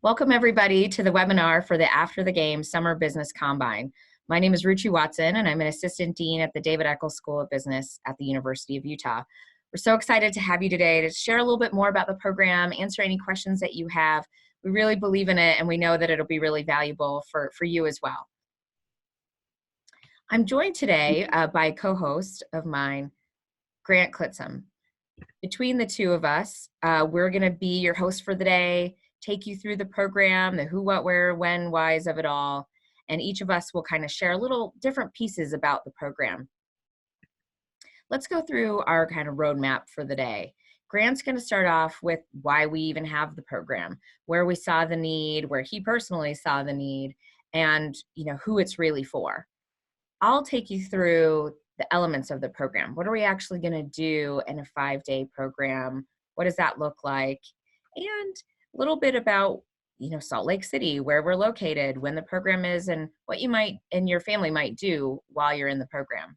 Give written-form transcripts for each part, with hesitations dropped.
Welcome everybody to the webinar for the After the Game Summer Business Combine. My name is Ruchi Watson and I'm an Assistant Dean at the David Eccles School of Business at the University of Utah. We're so excited to have you today to share a little bit more about the program, answer any questions that you have. We really believe in it and we know that it'll be really valuable for you as well. I'm joined today by a co-host of mine, Grant Klitzum. Between the two of us, we're going to be your host for the day, take you through the program, the who, what, where, when, whys of it all, and each of us will kind of share little different pieces about the program. Let's go through our kind of roadmap for the day. Grant's going to start off with why we even have the program, where we saw the need, where he personally saw the need, and who it's really for. I'll take you through the elements of the program. What are we actually going to do in a 5-day program? What does that look like? And a little bit about, Salt Lake City, where we're located, when the program is, and what you might and your family might do while you're in the program.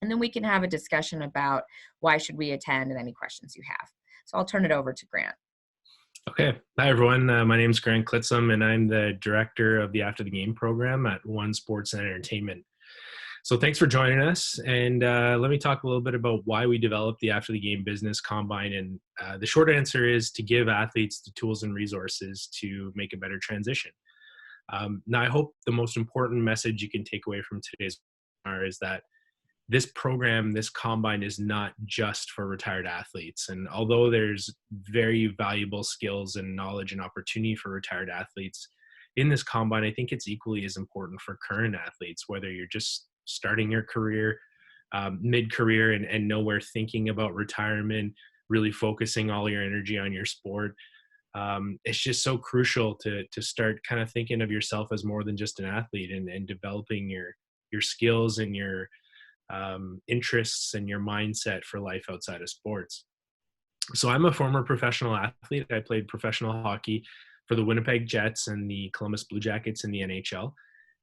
And then we can have a discussion about why should we attend and any questions you have. So I'll turn it over to Grant. Okay. Hi, everyone. My name is Grant Klitzum, and I'm the director of the After the Game program at One Sports and Entertainment. So thanks for joining us. And let me talk a little bit about why we developed the After the Game Business Combine. And the short answer is to give athletes the tools and resources to make a better transition. Now, I hope the most important message you can take away from today's webinar is that this program, this combine, is not just for retired athletes. And although there's very valuable skills and knowledge and opportunity for retired athletes in this combine, I think it's equally as important for current athletes, whether you're just starting your career, mid-career, and nowhere thinking about retirement, really focusing all your energy on your sport. It's just so crucial to start kind of thinking of yourself as more than just an athlete and developing your skills and your interests and your mindset for life outside of sports. So I'm a former professional athlete. I played professional hockey for the Winnipeg Jets and the Columbus Blue Jackets in the NHL.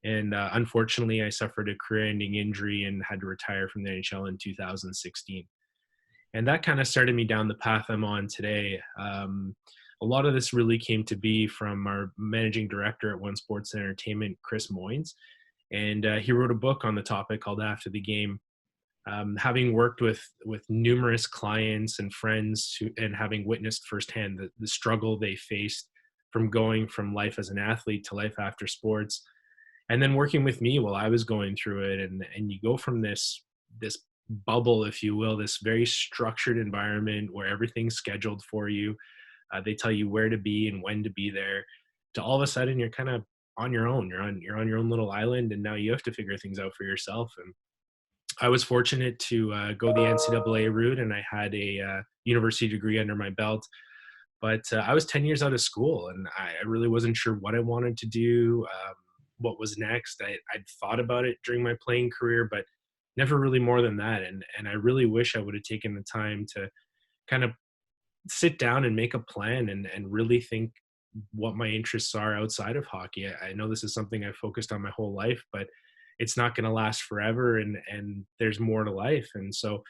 And unfortunately, I suffered a career-ending injury and had to retire from the NHL in 2016. And that kind of started me down the path I'm on today. A lot of this really came to be from our managing director at One Sports and Entertainment, Chris Moynes. And he wrote a book on the topic called After the Game. Having worked with numerous clients and friends and having witnessed firsthand the struggle they faced from going from life as an athlete to life after sports, and then working with me while I was going through it, and you go from this bubble, if you will, this very structured environment where everything's scheduled for you. They tell you where to be and when to be there, to all of a sudden you're kind of on your own. You're on your own little island, and now you have to figure things out for yourself. And I was fortunate to go the NCAA route, and I had a university degree under my belt. But I was 10 years out of school, and I really wasn't sure what I wanted to do, what was next. I'd thought about it during my playing career, but never really more than that. And I really wish I would have taken the time to kind of sit down and make a plan and really think what my interests are outside of hockey. I know this is something I've focused on my whole life, but it's not going to last forever, and there's more to life. And so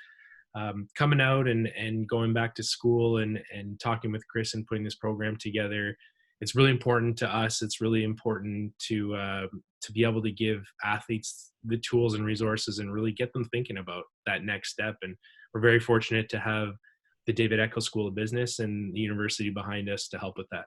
coming out and going back to school and talking with Chris and putting this program together, it's really important to us. It's really important to be able to give athletes the tools and resources and really get them thinking about that next step. And we're very fortunate to have the David Eccles School of Business and the university behind us to help with that.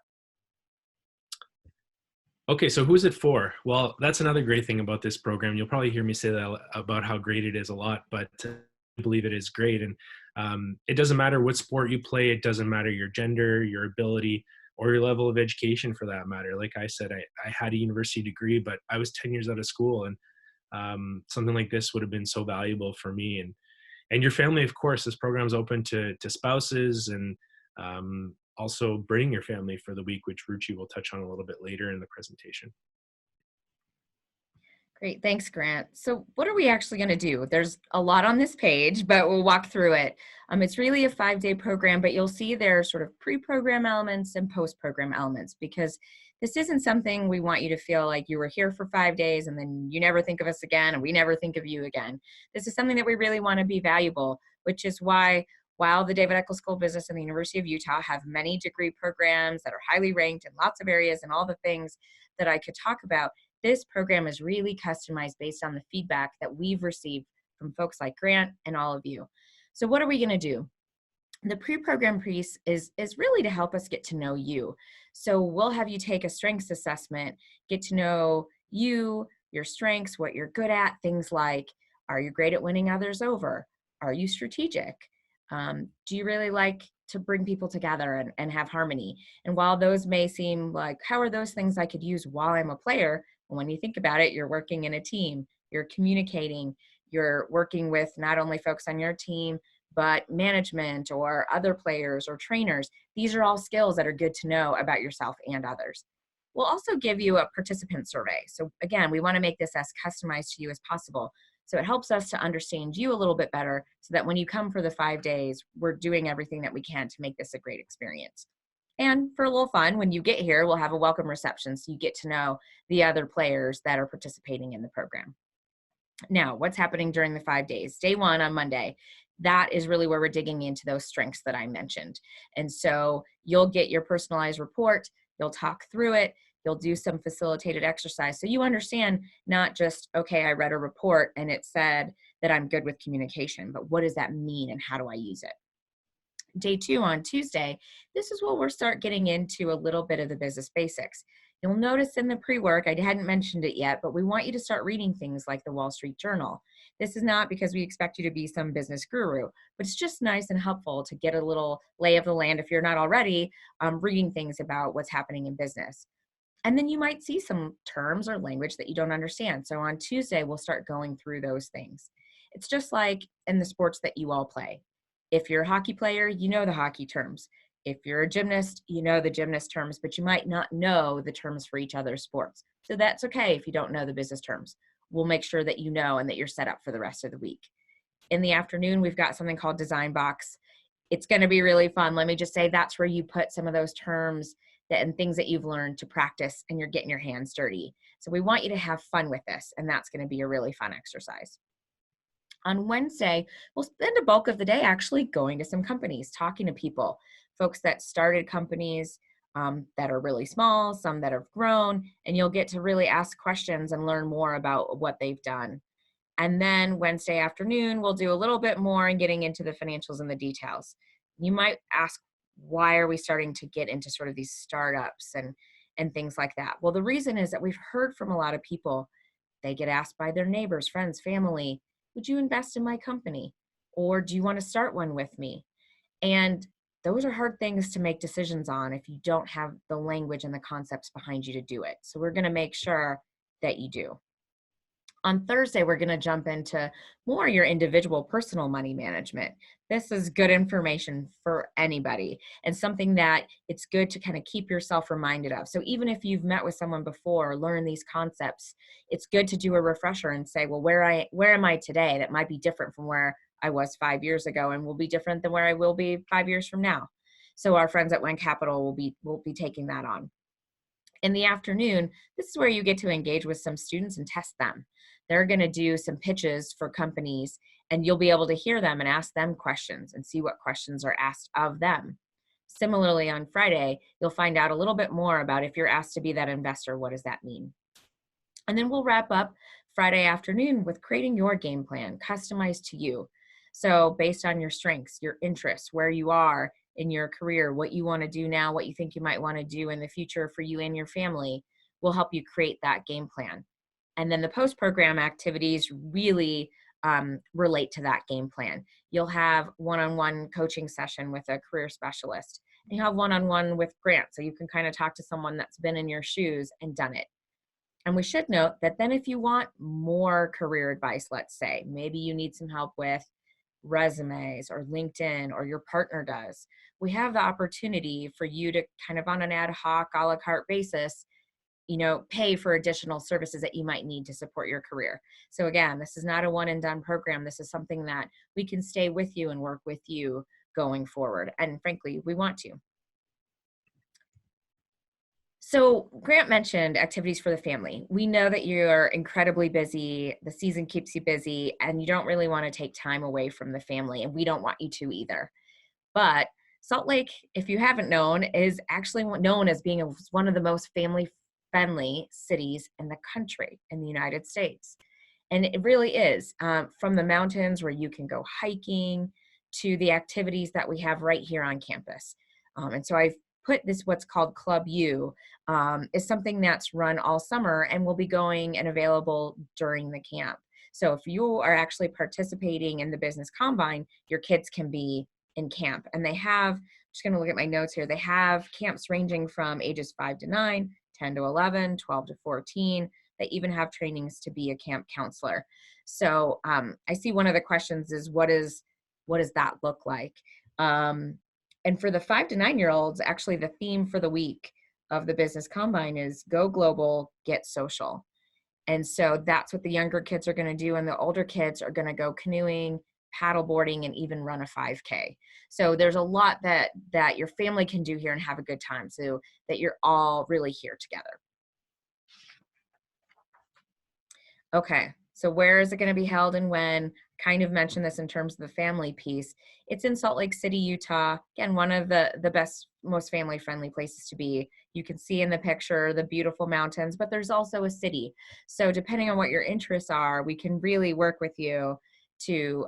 Okay, so who is it for? Well, that's another great thing about this program. You'll probably hear me say that about how great it is a lot, but I believe it is great. And it doesn't matter what sport you play. It doesn't matter your gender, your ability, or your level of education for that matter. Like I said, I had a university degree, but I was 10 years out of school, and something like this would have been so valuable for me. And your family, of course. This program is open to spouses, and also bring your family for the week, which Ruchi will touch on a little bit later in the presentation. Great, thanks, Grant. So what are we actually going to do? There's a lot on this page, but we'll walk through it. It's really a 5-day program, but you'll see there are sort of pre-program elements and post-program elements, because this isn't something we want you to feel like you were here for 5 days and then you never think of us again and we never think of you again. This is something that we really want to be valuable, which is why While the David Eccles School of Business and the University of Utah have many degree programs that are highly ranked in lots of areas and all the things that I could talk about, this program is really customized based on the feedback that we've received from folks like Grant and all of you. So what are we going to do? The pre-program piece is really to help us get to know you. So we'll have you take a strengths assessment, get to know you, your strengths, what you're good at, things like, are you great at winning others over? Are you strategic? Do you really like to bring people together and have harmony? And while those may seem like, how are those things I could use while I'm a player? When you think about it, you're working in a team, you're communicating, you're working with not only folks on your team, but management or other players or trainers. These are all skills that are good to know about yourself and others. We'll also give you a participant survey. So again, we want to make this as customized to you as possible. So it helps us to understand you a little bit better so that when you come for the 5 days, we're doing everything that we can to make this a great experience. And for a little fun, when you get here, we'll have a welcome reception so you get to know the other players that are participating in the program. Now, what's happening during the 5 days? Day one on Monday, that is really where we're digging into those strengths that I mentioned. And so you'll get your personalized report, you'll talk through it, you'll do some facilitated exercise. So you understand not just, okay, I read a report and it said that I'm good with communication, but what does that mean and how do I use it? Day two on Tuesday, this is where we'll start getting into a little bit of the business basics. You'll notice in the pre-work, I hadn't mentioned it yet, but we want you to start reading things like the Wall Street Journal. This is not because we expect you to be some business guru, but it's just nice and helpful to get a little lay of the land if you're not already reading things about what's happening in business. And then you might see some terms or language that you don't understand. So on Tuesday, we'll start going through those things. It's just like in the sports that you all play. If you're a hockey player, you know the hockey terms. If you're a gymnast, you know the gymnast terms, but you might not know the terms for each other's sports. So that's okay if you don't know the business terms. We'll make sure that you know and that you're set up for the rest of the week. In the afternoon, we've got something called Design Box. It's going to be really fun. Let me just say that's where you put some of those terms and things that you've learned to practice and you're getting your hands dirty. So we want you to have fun with this, and that's going to be a really fun exercise. On Wednesday, we'll spend a bulk of the day actually going to some companies, talking to people, folks that started companies that are really small, some that have grown, and you'll get to really ask questions and learn more about what they've done. And then Wednesday afternoon, we'll do a little bit more in getting into the financials and the details. You might ask, why are we starting to get into sort of these startups and things like that? Well, the reason is that we've heard from a lot of people, they get asked by their neighbors, friends, family, would you invest in my company? Or do you want to start one with me? And those are hard things to make decisions on if you don't have the language and the concepts behind you to do it. So we're going to make sure that you do. On Thursday, we're going to jump into more your individual personal money management. This is good information for anybody and something that it's good to kind of keep yourself reminded of. So even if you've met with someone before or learned these concepts, it's good to do a refresher and say, well, where am I today? That might be different from where I was 5 years ago and will be different than where I will be 5 years from now. So our friends at Win Capital will be taking that on. In the afternoon, this is where you get to engage with some students and test them. They're going to do some pitches for companies, and you'll be able to hear them and ask them questions and see what questions are asked of them. Similarly, on Friday, you'll find out a little bit more about if you're asked to be that investor, what does that mean? And then we'll wrap up Friday afternoon with creating your game plan, customized to you. So based on your strengths, your interests, where you are in your career, what you want to do now, what you think you might want to do in the future for you and your family, will help you create that game plan. And then the post-program activities really relate to that game plan. You'll have one-on-one coaching session with a career specialist. And you have one-on-one with Grant, so you can kind of talk to someone that's been in your shoes and done it. And we should note that then if you want more career advice, let's say, maybe you need some help with resumes or LinkedIn, or your partner does, we have the opportunity for you to kind of on an ad hoc, a la carte basis, pay for additional services that you might need to support your career. So again, this is not a one and done program. This is something that we can stay with you and work with you going forward. And frankly, we want to. So Grant mentioned activities for the family. We know that you're incredibly busy. The season keeps you busy and you don't really want to take time away from the family, and we don't want you to either. But Salt Lake, if you haven't known, is actually known as being one of the most family friendly cities in the country, in the United States. And it really is, from the mountains where you can go hiking to the activities that we have right here on campus. And so I've put this, what's called Club U, is something that's run all summer and will be going and available during the camp. So if you are actually participating in the business combine, your kids can be in camp. And they have, I'm just going to look at my notes here, they have camps ranging from ages 5 to 9, 10 to 11, 12 to 14. They even have trainings to be a camp counselor. So I see one of the questions is what does that look like? And for the 5 to 9-year-olds, actually the theme for the week of the business combine is go global, get social. And so that's what the younger kids are going to do. And the older kids are going to go canoeing, paddle boarding, and even run a 5K. So there's a lot that your family can do here and have a good time, so that you're all really here together. Okay, so where is it going to be held and when? Kind of mentioned this in terms of the family piece. It's in Salt Lake City, Utah. Again, one of the best, most family-friendly places to be. You can see in the picture the beautiful mountains, but there's also a city. So depending on what your interests are, we can really work with you to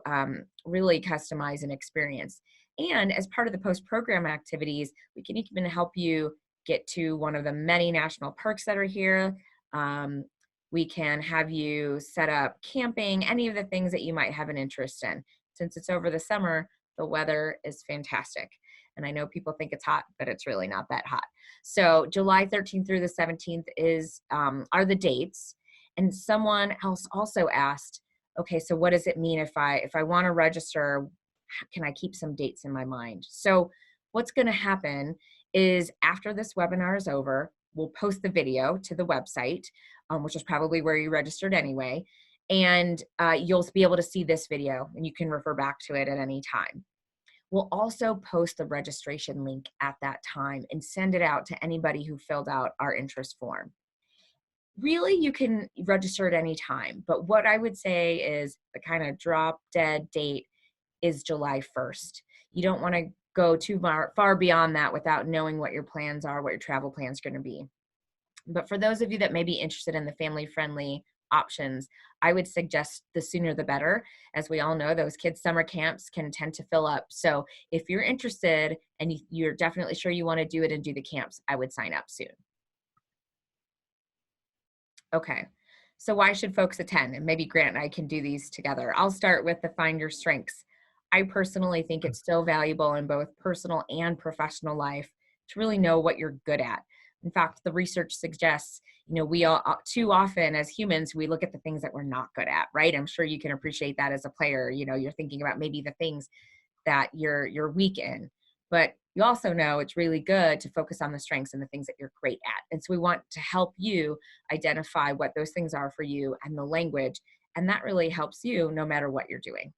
really customize an experience. And as part of the post-program activities, we can even help you get to one of the many national parks that are here. We can have you set up camping, any of the things that you might have an interest in. Since it's over the summer, the weather is fantastic. And I know people think it's hot, but it's really not that hot. So July 13th through the 17th are the dates. And someone else also asked, okay, so what does it mean if I want to register, can I keep some dates in my mind? So what's going to happen is after this webinar is over, we'll post the video to the website, which is probably where you registered anyway. And you'll be able to see this video and you can refer back to it at any time. We'll also post the registration link at that time and send it out to anybody who filled out our interest form. Really, you can register at any time, but what I would say is the kind of drop dead date is July 1st. You don't want to go too far beyond that without knowing what your plans are, what your travel plans are going to be. But for those of you that may be interested in the family-friendly options, I would suggest the sooner the better. As we all know, those kids' summer camps can tend to fill up. So if you're interested and you're definitely sure you want to do it and do the camps, I would sign up soon. Okay, so why should folks attend? And maybe Grant and I can do these together. I'll start with the Find Your Strengths. I personally think it's so valuable in both personal and professional life to really know what you're good at. In fact, the research suggests, we all too often as humans, we look at the things that we're not good at, right? I'm sure you can appreciate that as a player. You're thinking about maybe the things that you're weak in, but you also know it's really good to focus on the strengths and the things that you're great at. And so we want to help you identify what those things are for you and the language. And that really helps you no matter what you're doing.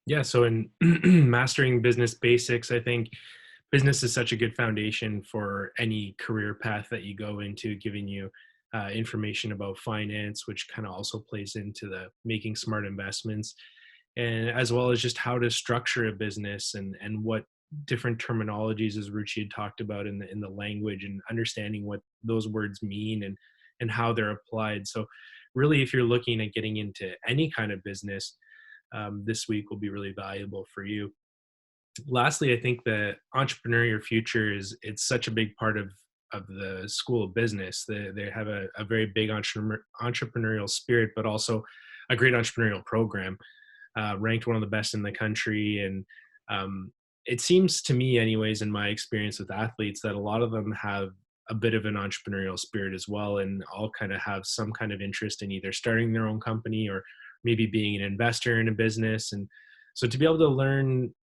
Yeah, so in mastering business basics, I think business is such a good foundation for any career path that you go into, giving you information about finance, which kind of also plays into the making smart investments, and as well as just how to structure a business and what different terminologies, as Ruchi had talked about, in the language, and understanding what those words mean and how they're applied. So really, if you're looking at getting into any kind of business, this week will be really valuable for you. Lastly, I think the Entrepreneur Your Future it's such a big part of the School of Business. They have a very big entrepreneurial spirit, but also a great entrepreneurial program, ranked one of the best in the country. And it seems to me, anyways, in my experience with athletes, that a lot of them have a bit of an entrepreneurial spirit as well, and all kind of have some kind of interest in either starting their own company or maybe being an investor in a business. And so to be able to learn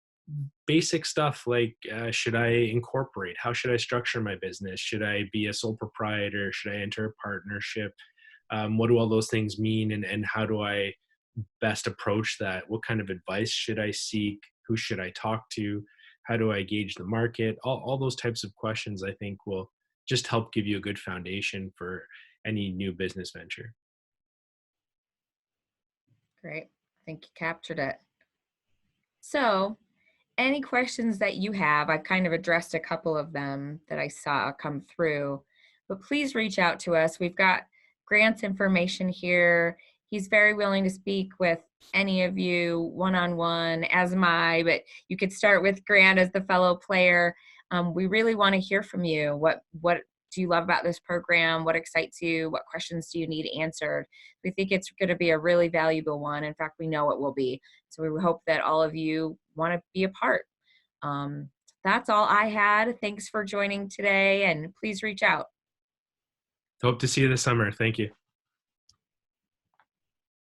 basic stuff like, should I incorporate? How should I structure my business? Should I be a sole proprietor? Should I enter a partnership? What do all those things mean? And how do I best approach that? What kind of advice should I seek? Who should I talk to? How do I gauge the market? All those types of questions, I think, will just help give you a good foundation for any new business venture. Great. I think you captured it. So, any questions that you have, I've kind of addressed a couple of them that I saw come through, but please reach out to us. We've got Grant's information here. He's very willing to speak with any of you one on one, as am I, but you could start with Grant as the fellow player. We really want to hear from you. What do you love about this program? What excites you? What questions do you need answered? We think it's going to be a really valuable one. In fact, we know it will be. So we hope that all of you want to be a part. Um, that's all I had. Thanks for joining today, and please reach out. Hope to see you this summer. Thank you.